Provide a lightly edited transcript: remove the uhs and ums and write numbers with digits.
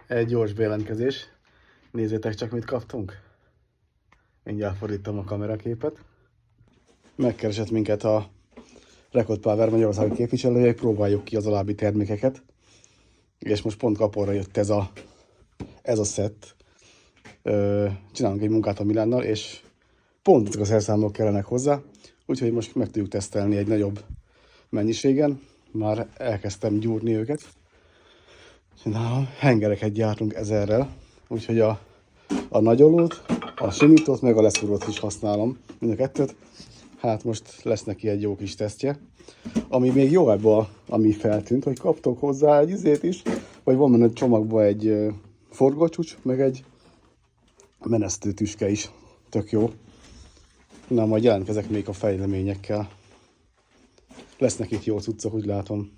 Egy gyors bejelentkezés. Nézzétek csak, mit kaptunk. Mindjárt fordítom a kameraképet. Megkeresett minket a Record Power Magyarországi képviselője, hogy próbáljuk ki az alábbi termékeket. És most pont kaporra jött ez a szett. Csinálunk egy munkát a Milánnal, és pont ezek a szerszámok kellenek hozzá. Úgyhogy most meg tudjuk tesztelni egy nagyobb mennyiségen. Már elkezdtem gyúrni őket. Csinálom, hengereket gyártunk 1000-rel, úgyhogy a nagyolót, a simítót, meg a leszúrót is használom, mind a kettőt. Hát most lesz neki egy jó kis tesztje. Ami még jó ebből, ami feltűnt, hogy kaptok hozzá egy izét is, vagy van benne csomagban egy forgócsúcs, meg egy menesztő tüske is. Tök jó. Na, majd jelentkezek még a fejleményekkel. Lesznek itt jó cuccok, úgy látom.